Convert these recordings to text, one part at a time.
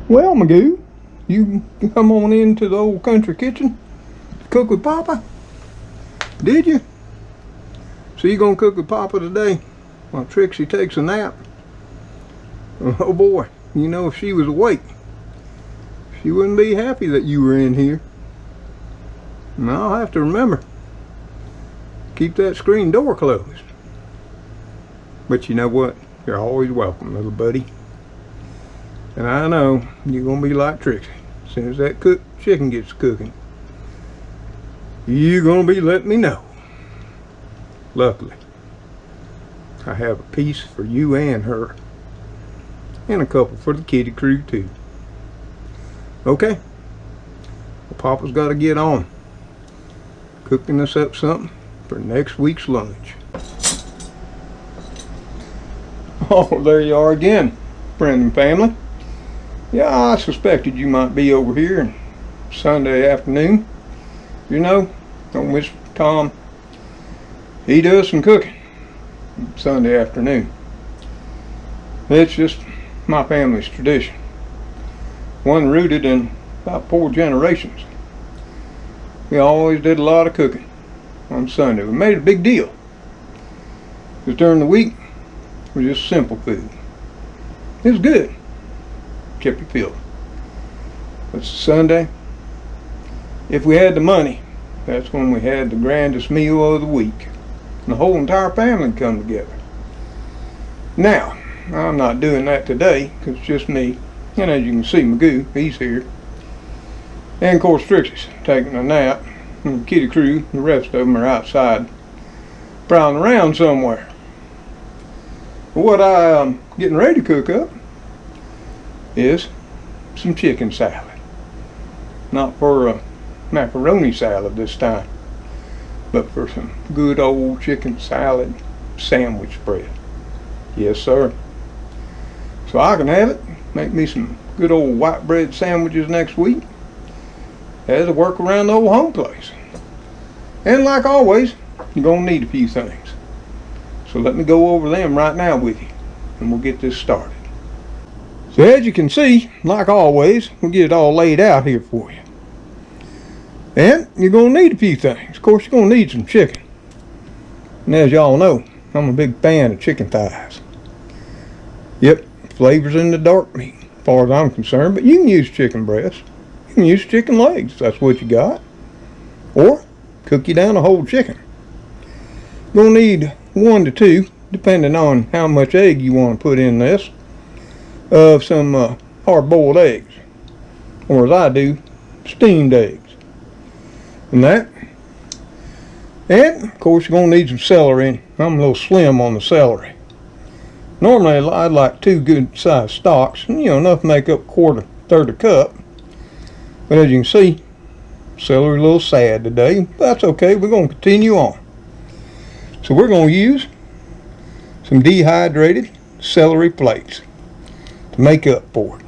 Well, Magoo, you come on into the old country kitchen to cook with Papa? Did you? So you gonna cook with Papa today while Trixie takes a nap? Oh boy, you know, if she was awake, she wouldn't be happy that you were in here. And I'll have to remember, keep that screen door closed. But you know what? You're always welcome, little buddy. And I know you're gonna be like Trixie. As soon as that cooked chicken gets cooking, you're gonna be letting me know. Luckily, I have a piece for you and her, and a couple for the kitty crew too. Okay, well, Papa's got to get on cooking us up something for next week's lunch. Oh, there you are again, friend and family. Yeah, I suspected you might be over here Sunday afternoon. You know, old Mr. Tom, he does some cooking Sunday afternoon. It's just my family's tradition. One rooted in about 4 generations. We always did a lot of cooking on Sunday. We made it a big deal. Because during the week, it was just simple food. It was good. Kept you filled. But Sunday, if we had the money, that's when we had the grandest meal of the week. And the whole entire family come together. Now, I'm not doing that today, because it's just me. And as you can see, Magoo, he's here. And of course, Trixie's taking a nap. And the kitty crew, the rest of them are outside, prowling around somewhere. But what I'm getting ready to cook up is some chicken salad. Not for a macaroni salad this time, but for some good old chicken salad sandwich spread. Yes, sir. So I can have it. Make me some good old white bread sandwiches next week as I work around the old home place. And like always, you're going to need a few things. So let me go over them right now with you, and we'll get this started. So as you can see, like always, we'll get it all laid out here for you. And you're going to need a few things. Of course, you're going to need some chicken. And as y'all know, I'm a big fan of chicken thighs. Yep, flavors in the dark meat, as far as I'm concerned. But you can use chicken breast. You can use chicken legs, if that's what you got. Or cook you down a whole chicken. You're going to need 1 to 2, depending on how much egg you want to put in this, of some hard-boiled eggs, or as I do, steamed eggs. And that. And, of course, you're going to need some celery. I'm a little slim on the celery. Normally, I'd like 2 good-sized stalks, you know, enough to make up a third a cup. But as you can see, celery a little sad today. But that's okay. We're going to continue on. So we're going to use some dehydrated celery flakes to make up for it.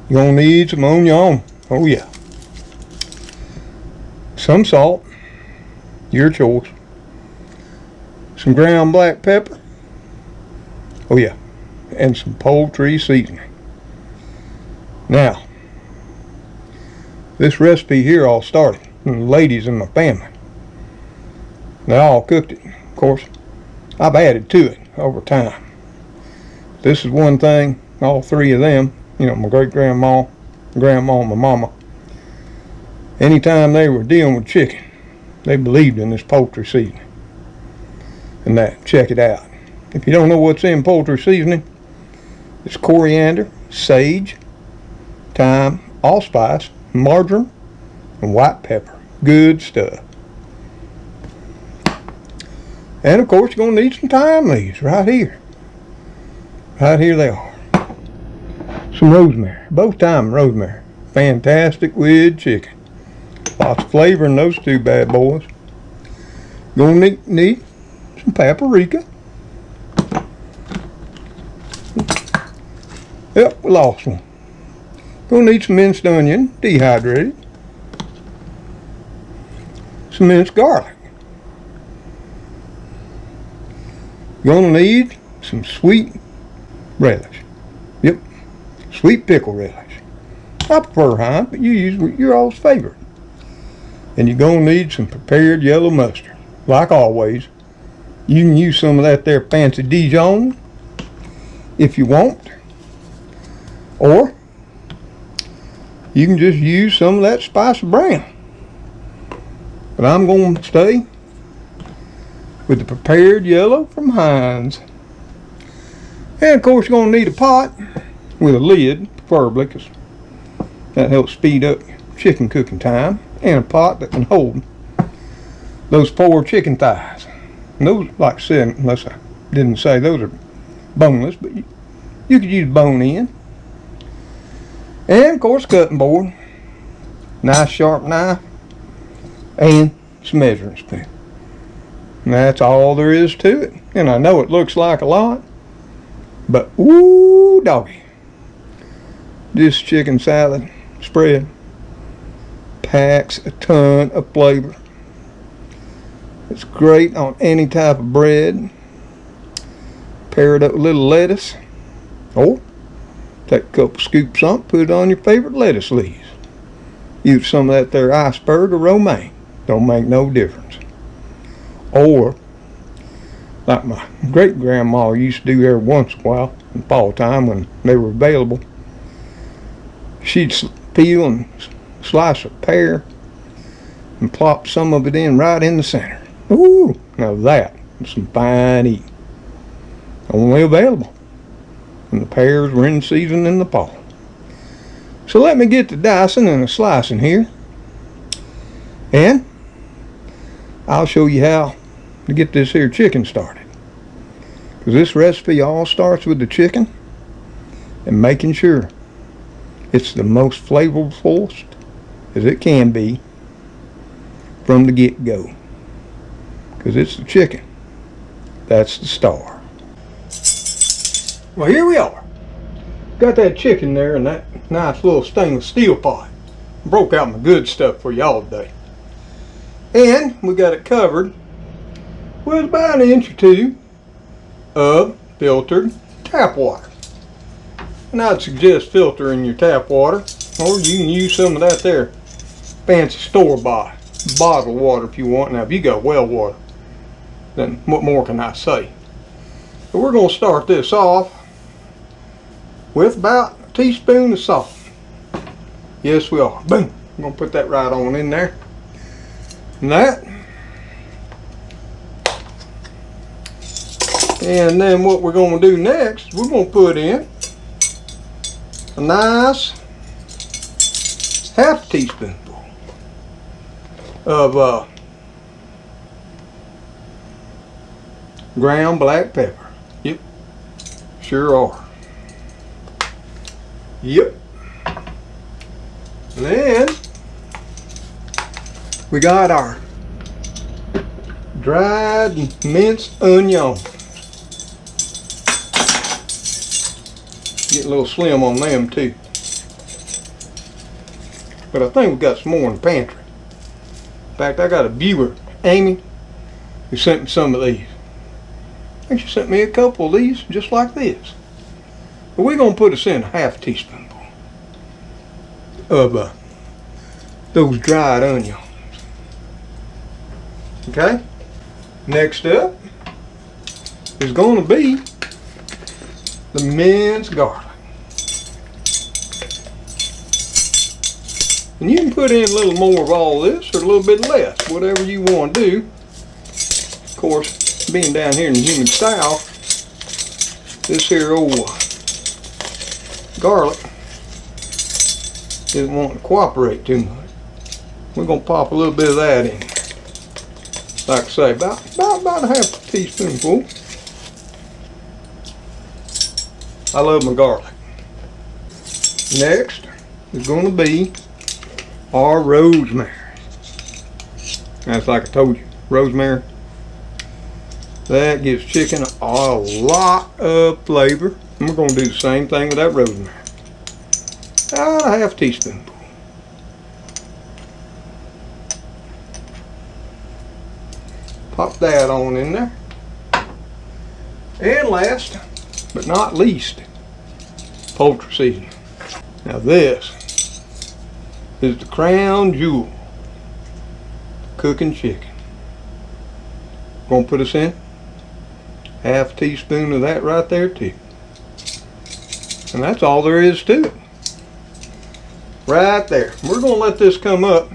You're going to need some onion. Oh yeah. Some salt, your choice. Some ground black pepper. Oh yeah. And some poultry seasoning. Now, this recipe here all started from the ladies in my family. They all cooked it. Of course, I've added to it over time. This is one thing, all 3 of them, you know, my great-grandma, grandma, and my mama, anytime they were dealing with chicken, they believed in this poultry seasoning. And that, check it out. If you don't know what's in poultry seasoning, it's coriander, sage, thyme, allspice, marjoram, and white pepper. Good stuff. And of course, you're going to need some thyme leaves right here. Right here they are. Some rosemary, both thyme and rosemary. Fantastic with chicken. Lots of flavor in those 2 bad boys. Going to need some paprika. Yep, we lost one. Going to need some minced onion, dehydrated. Some minced garlic. You're going to need some sweet relish. Yep, Sweet Pickle Relish. I prefer Thyme, but you use your all's favorite. And you're going to need some prepared yellow mustard. Like always, you can use some of that there fancy Dijon if you want. Or you can just use some of that spicy brown. But I'm going to stay with the prepared yellow from Heinz. And of course you're going to need a pot with a lid, preferably, because that helps speed up chicken cooking time. And a pot that can hold those 4 chicken thighs. And those, like I said, unless I didn't say, those are boneless, but you could use bone in. And of course cutting board, nice sharp knife, and some measuring spoon. And that's all there is to it. And I know it looks like a lot, but ooh doggy, this chicken salad spread packs a ton of flavor. It's great on any type of bread. Pair it up with a little lettuce, or take a couple scoops on, put it on your favorite lettuce leaves. Use some of that there iceberg or romaine. Don't make no difference. Or, like my great-grandma used to do every once in a while, in fall time when they were available, she'd peel and slice a pear and plop some of it in right in the center. Ooh, now that is some fine eating. Only available when the pears were in season in the fall. So let me get to dicing and slicing here, and I'll show you how to get this here chicken started. Because this recipe all starts with the chicken and making sure it's the most flavorful as it can be from the get-go. Because it's the chicken that's the star. Well, here we are. Got that chicken there in that nice little stainless steel pot. Broke out my good stuff for y'all today. And we got it covered with about 1 inch or 2 of filtered tap water. And I'd suggest filtering your tap water, or you can use some of that there fancy store-bought bottled water if you want. Now if you got well water, then what more can I say? But we're going to start this off with about a teaspoon of salt. Yes, we are. Boom. I'm going to put that right on in there. And that. And then what we're going to do next, we're going to put in a nice half teaspoonful of ground black pepper. Yep, sure are. Yep. And then we got our dried minced onion. Get a little slim on them too. But I think we got some more in the pantry. In fact, I got a viewer, Amy, who sent me some of these. I think she sent me a couple of these just like this. But we're going to put us in a half teaspoonful of those dried onions. Okay? Next up is going to be the minced garlic. And you can put in a little more of all this or a little bit less, whatever you want to do. Of course, being down here in the humid south, this here old garlic isn't wanting to cooperate too much. We're going to pop a little bit of that in. Like I say, about a half a teaspoonful. I love my garlic. Next is going to be our rosemary. That's like I told you, rosemary. That gives chicken a lot of flavor. And we're going to do the same thing with that rosemary. About a half teaspoonful. Pop that on in there. And last but not least, poultry seasoning. Now this is the crown jewel, cooking chicken. Gonna put us in half a teaspoon of that right there too. And that's all there is to it. Right there. We're gonna let this come up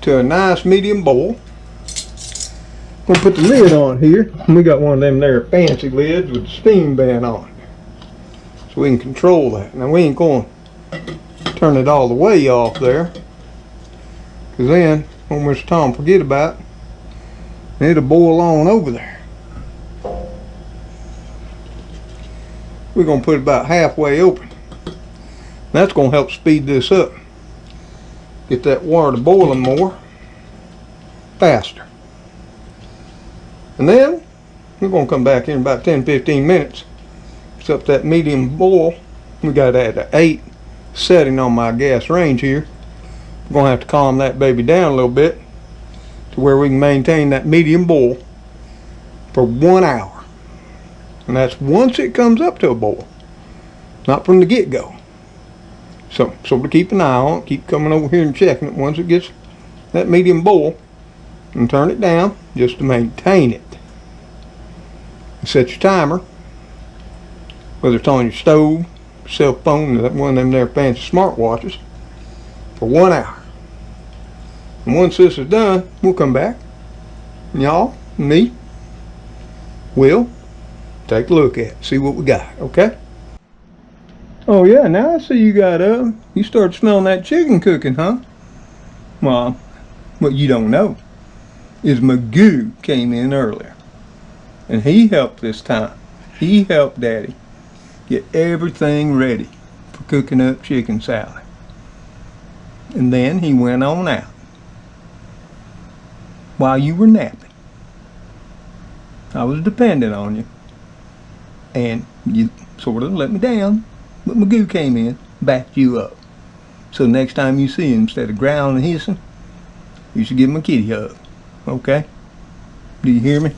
to a nice medium boil. Gonna put the lid on here. We got one of them there fancy lids with the steam vent on it, so we can control that. Now we ain't gonna turn it all the way off there, cause then when Mr. Tom forget about it, it'll boil on over there. We're gonna put it about halfway open. That's gonna help speed this up. Get that water to boiling more faster. And then we're gonna come back in about 10-15 minutes. It's up that medium boil. We got it at an 8 setting on my gas range here. We're gonna have to calm that baby down a little bit to where we can maintain that medium boil for 1 hour. And that's once it comes up to a boil, not from the get-go. So to keep an eye on it, keep coming over here and checking it once it gets that medium boil, and turn it down just to maintain it. Set your timer, whether it's on your stove, cell phone, or one of them there fancy smartwatches, for 1 hour. And once this is done, we'll come back, and y'all, and me, will take a look at it, see what we got, okay? Oh yeah, now I see you got you start smelling that chicken cooking, huh? Well, what you don't know is Magoo came in earlier, and he helped this time. He helped Daddy get everything ready for cooking up chicken salad. And then he went on out while you were napping. I was dependent on you, and you sort of let me down, but Magoo came in, backed you up. So next time you see him, instead of growling and hissing, you should give him a kitty hug, okay? Do you hear me?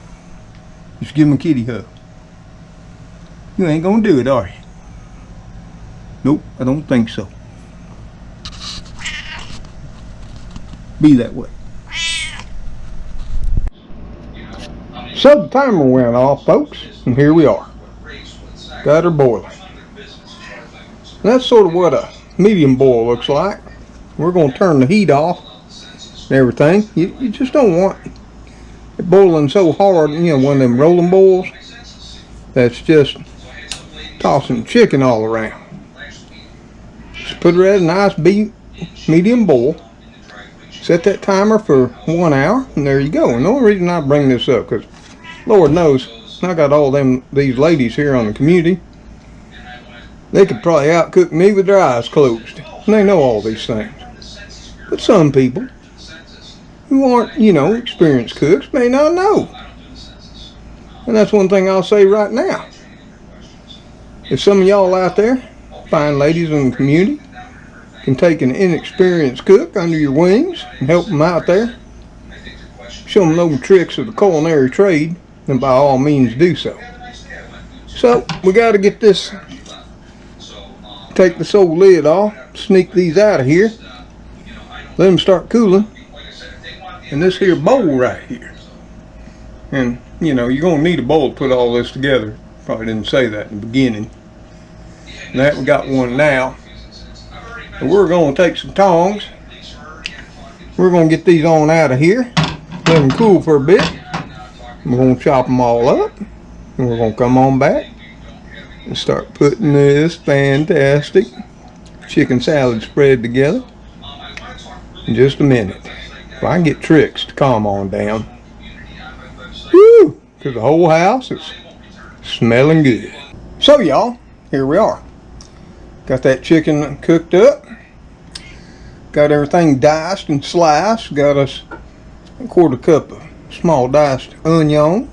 You should give him a kitty hug. You ain't gonna do it, are you? Nope, I don't think so. Be that way. So the timer went off, folks, and here we are. Got her boiling. And that's sort of what a medium boil looks like. We're going to turn the heat off and everything. You just don't want it boiling so hard, you know, one of them rolling boils that's just tossing chicken all around. Just put it at a nice medium boil. Set that timer for 1 hour, and there you go. And the only reason I bring this up, because Lord knows I got all these ladies here on the community. They could probably outcook me with their eyes closed. And they know all these things. But some people who aren't, you know, experienced cooks may not know. And that's one thing I'll say right now. If some of y'all out there, fine ladies in the community, can take an inexperienced cook under your wings and help them out there, show them no tricks of the culinary trade, then by all means do so. So we got to get this, take this old lid off, sneak these out of here, let them start cooling, and this here bowl right here. And you know, you're going to need a bowl to put all this together. Probably didn't say that in the beginning. And that we got one now. And we're going to take some tongs. We're going to get these on out of here. Let them cool for a bit. We're going to chop them all up. And we're going to come on back and start putting this fantastic chicken salad spread together in just a minute. If I can get Trix to calm on down. Woo! Because the whole house is smelling good. So y'all, here we are. Got that chicken cooked up. Got everything diced and sliced. Got us a quarter cup of small diced onion.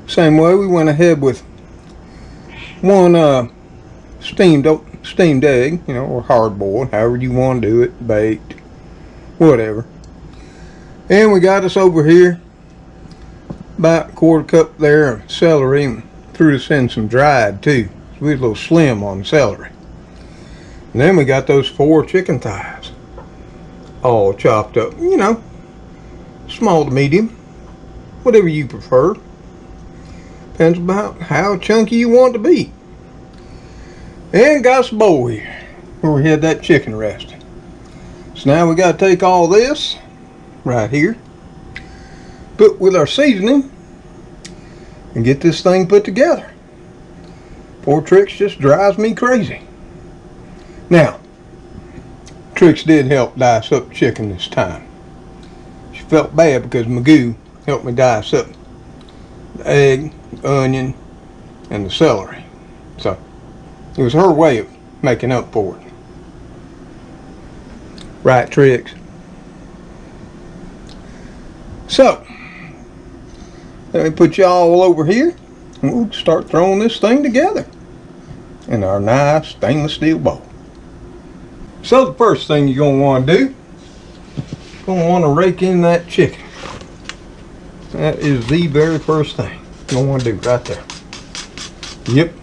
Same way we went ahead with one steamed egg, you know, or hard boiled, however you want to do it, baked, whatever. And we got us over here about a quarter cup there of celery, and threw us in some dried too. So we was a little slim on the celery. And then we got those 4 chicken thighs, all chopped up, you know, small to medium, whatever you prefer. Depends about how chunky you want it to be. And got some bowl here where we had that chicken resting. So now we got to take all this right here, put with our seasoning, and get this thing put together. Poor Trix just drives me crazy. Now, Trix did help dice up chicken this time. She felt bad because Magoo helped me dice up the egg, the onion, and the celery. So it was her way of making up for it. Right, Trix? So, let me put you all over here, and we'll start throwing this thing together in our nice stainless steel bowl. So the first thing you're going to want to do, you're going to want to rake in that chicken. That is the very first thing you're going to want to do right there. Yep.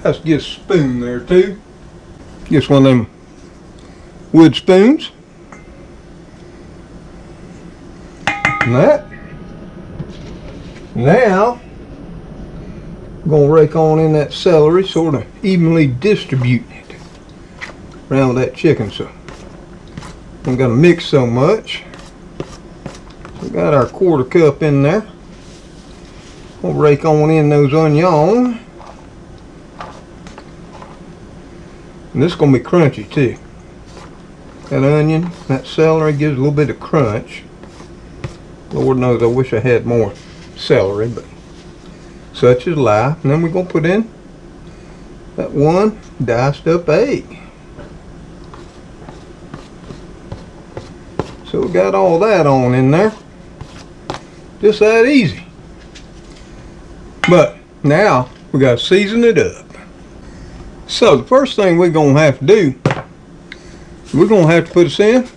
Got to get a spoon there too. Just one of them wood spoons. And that. Now, I'm going to rake on in that celery, sort of evenly distributing it around that chicken. So I'm going to mix so much. We got our 1/4 cup in there. We'll rake on in those onions. And this is going to be crunchy too. That onion, that celery gives a little bit of crunch. Lord knows I wish I had more celery, but such is life. And then we're going to put in that 1 diced up egg. So we got all that on in there. Just that easy. But now we got to season it up. So the first thing we're going to have to do, we're going to have to put us in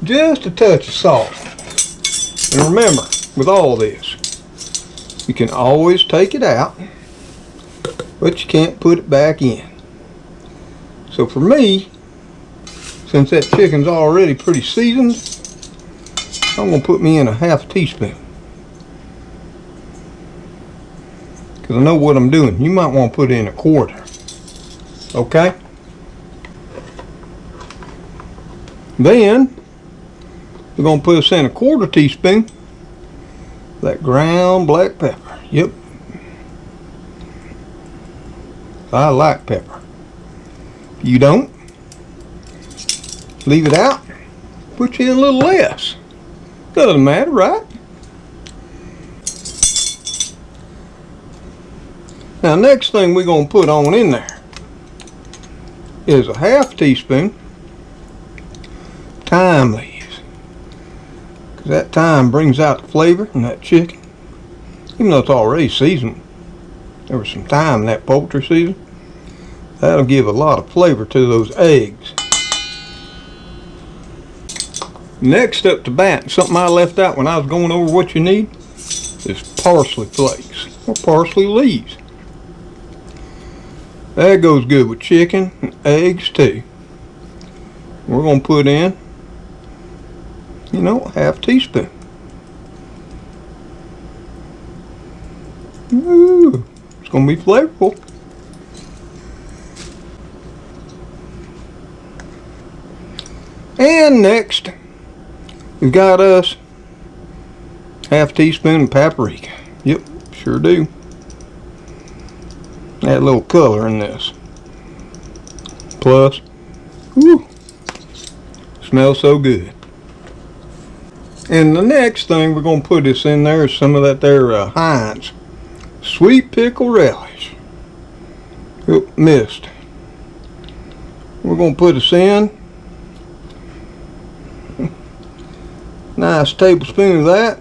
just a touch of salt. And remember, with all this, you can always take it out, but you can't put it back in. So for me, since that chicken's already pretty seasoned, I'm going to put me in a 1/2 teaspoon. Because I know what I'm doing. You might want to put in 1/4. Okay? Then, we're going to put us in 1/4 teaspoon of that ground black pepper. Yep. I like pepper. If you don't, leave it out. Put you in a little less. Doesn't matter, right? Now, next thing we're going to put on in there is a 1/2 teaspoon thyme leaves. Because that thyme brings out the flavor in that chicken. Even though it's already seasoned, there was some thyme in that poultry seasoning. That'll give a lot of flavor to those eggs. Next up to bat, something I left out when I was going over what you need, is parsley flakes or parsley leaves. That goes good with chicken and eggs too. We're going to put in, you know, a 1/2 teaspoon. Ooh, it's going to be flavorful. And next, we've got us 1/2 teaspoon of paprika. Yep, sure do. Add a little color in this. Plus, whew, smells so good. And the next thing we're going to put this in there is some of that there Heinz Sweet Pickle Relish. Yep, Minced. We're going to put this in. Nice tablespoon of that.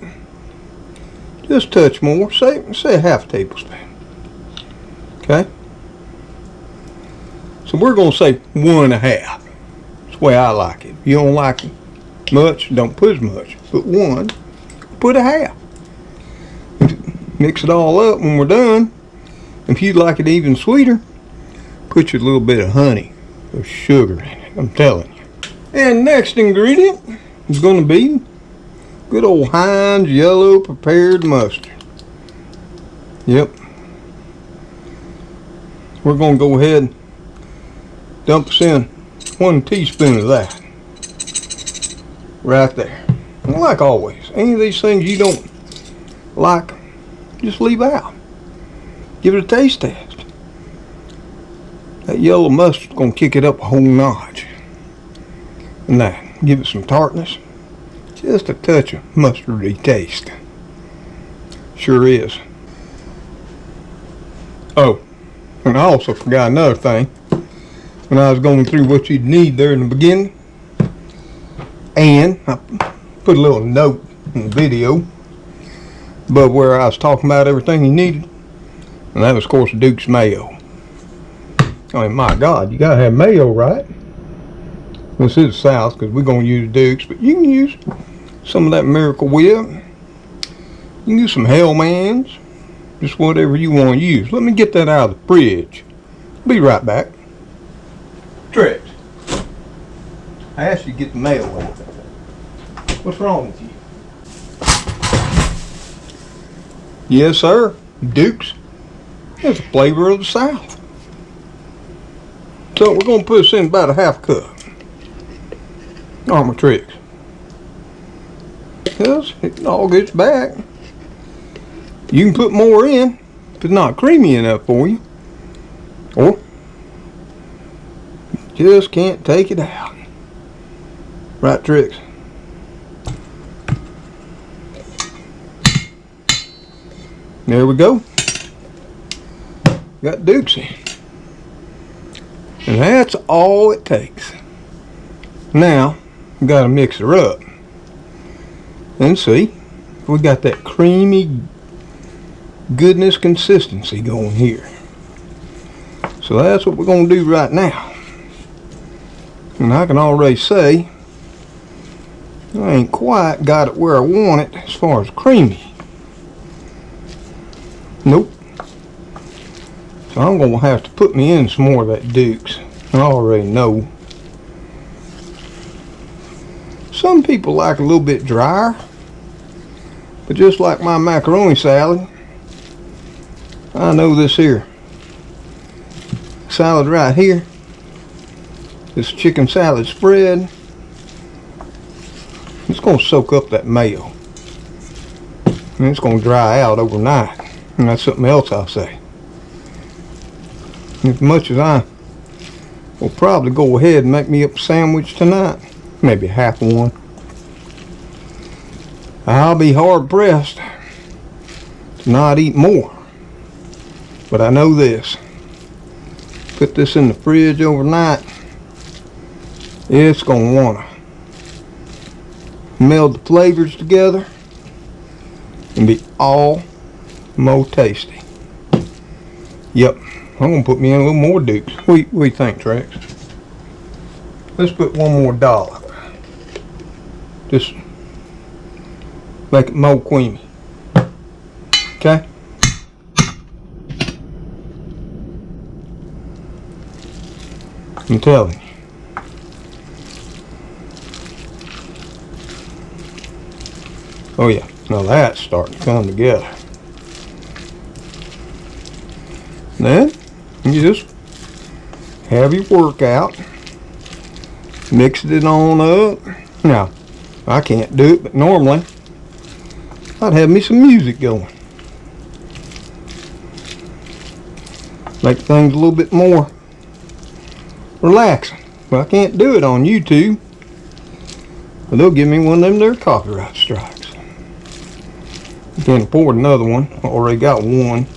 Just a touch more. Say a 1/2 tablespoon. Okay. So we're going to say 1 1/2. That's the way I like it. If you don't like it much, don't put as much. Put 1, put 1/2. Mix it all up when we're done. If you'd like it even sweeter, put you a little bit of honey There's sugar in it, I'm telling you. And next ingredient is going to be good old Heinz yellow prepared mustard. Yep. We're going to go ahead and dump us in 1 teaspoon of that. Right there. And like always, any of these things you don't like, just leave out. Give it a taste test. That yellow mustard's going to kick it up a whole notch. And that, give it some tartness. Just a touch of mustardy taste. Sure is. Oh, and I also forgot another thing. When I was going through what you'd need there in the beginning, and I put a little note in the video above where I was talking about everything you needed, and that was, of course, Duke's mayo. I mean, my God, you gotta have mayo, right? This is South because we're gonna use Duke's, but you can use some of that Miracle Whip. You can use some Hellman's, just whatever you want to use. Let me get that out of the fridge. Be right back. Tricks. I asked you to get the mayo out. What's wrong with you? Yes, sir. Duke's is the flavor of the South. So we're going to put this in about a half cup. All my tricks. Because it all gets back. You can put more in if it's not creamy enough for you. Or you just can't take it out. Right, Tricks? There we go. Got Duke's in. And that's all it takes. Now, we got to mix her up. And see, we got that creamy goodness consistency going here. So that's what we're going to do right now. And I can already say, I ain't quite got it where I want it as far as creamy. Nope. So I'm going to have to put me in some more of that Duke's. I already know. Some people like a little bit drier. But just like my macaroni salad, I know this here salad right here, this chicken salad spread, it's going to soak up that mayo. And it's going to dry out overnight. And that's something else I'll say. As much as I will probably go ahead and make me up a sandwich tonight, maybe half one, I'll be hard pressed to not eat more. But I know this. Put this in the fridge overnight, it's going to want to meld the flavors together and be all more tasty. Yep, I'm going to put me in a little more Dukes. What do you think, Trex? Let's put one more dollop. Just make it more creamy. Okay? I'm telling you. Oh yeah, now that's starting to come together. Then you just have your workout, mix it on up. Now, I can't do it, but normally I'd have me some music going. Make things a little bit more relaxing. But I can't do it on YouTube. But they'll give me one of them there copyright strikes. Can't afford another one. I already got one.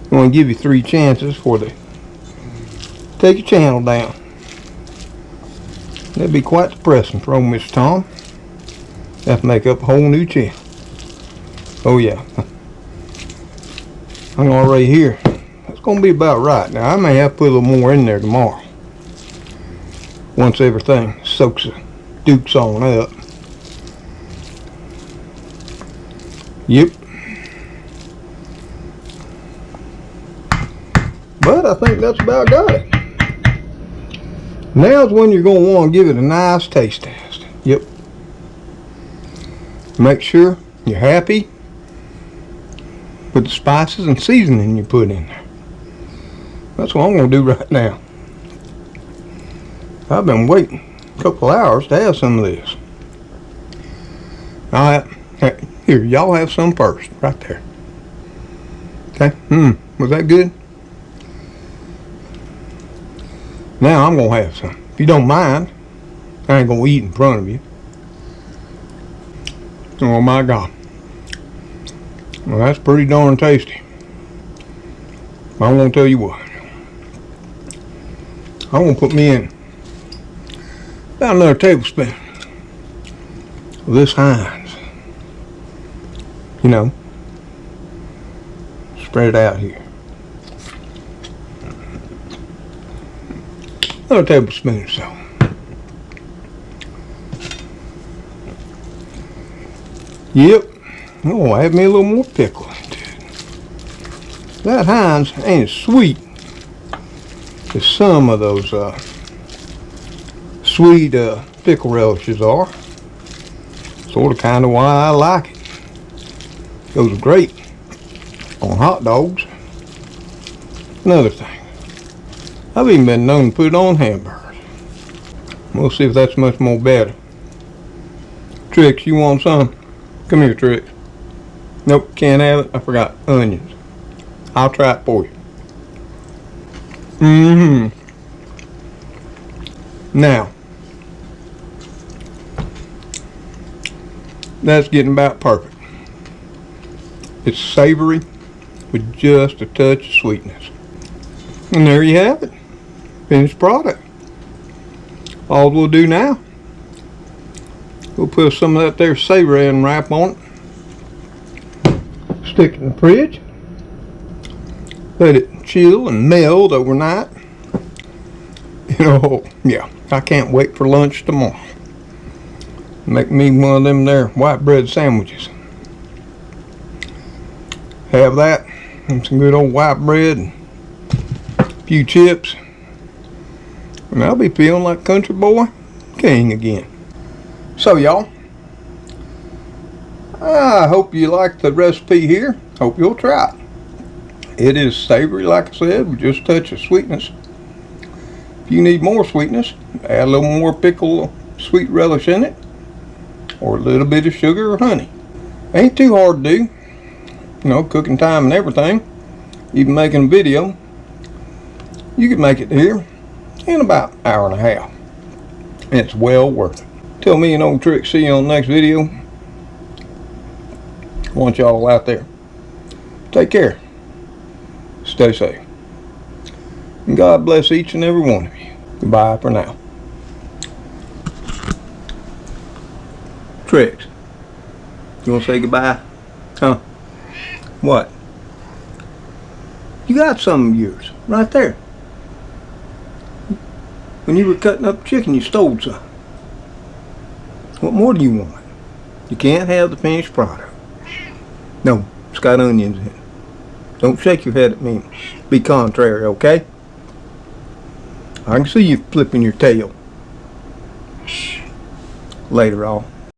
I'm going to give you 3 chances for the take your channel down. That'd be quite depressing for old Mr. Tom. Have to make up a whole new channel. Oh yeah. I'm already here. That's going to be about right. Now I may have to put a little more in there tomorrow. Once everything soaks the Dukes on up. Yep. But I think that's about got it. Now's when you're going to want to give it a nice taste test. Yep. Make sure you're happy with the spices and seasoning you put in there. That's what I'm going to do right now. I've been waiting a couple hours to have some of this. Alright, here, y'all have some first, right there. Okay, was that good? Now I'm going to have some. If you don't mind, I ain't going to eat in front of you. Oh my God. Well, that's pretty darn tasty. I'm going to tell you what. I'm going to put me in about another tablespoon of this Heinz. You know, spread it out here. Another tablespoon or so. Yep. Oh, add me a little more pickle into it. That Heinz ain't as sweet as some of those sweet pickle relishes are. Sort of kind of why I like it. Goes great on hot dogs. Another thing, I've even been known to put it on hamburgers. We'll see if that's much more better. Trix, you want some? Come here, Trix. Nope, can't have it. I forgot onions. I'll try it for you. Now, that's getting about perfect. It's savory with just a touch of sweetness. And there you have it. Finished product. All we'll do now, we'll put some of that there savory and wrap on it. Stick it in the fridge. Let it chill and meld overnight. You know, yeah, I can't wait for lunch tomorrow. Make me one of them there white bread sandwiches. Have that and some good old white bread and a few chips. And I'll be feeling like country boy king again. So y'all, I hope you like the recipe here. Hope you'll try it. It is savory, like I said, with just a touch of sweetness. If you need more sweetness, add a little more pickle sweet relish in it, or a little bit of sugar or honey. Ain't too hard to do. You know, cooking time and everything. Even making a video. You can make it here in about an hour and a half. And it's well worth it. Tell me an old trick. See you on the next video. I want y'all out there. Take care. Stay safe. And God bless each and every one of you. Goodbye for now. Tricks. You want to say goodbye? Huh? What? You got some of yours right there. When you were cutting up chicken, you stole some. What more do you want? You can't have the finished product. No, it's got onions in it. Don't shake your head at me. Be contrary, okay? I can see you flipping your tail. Later, all.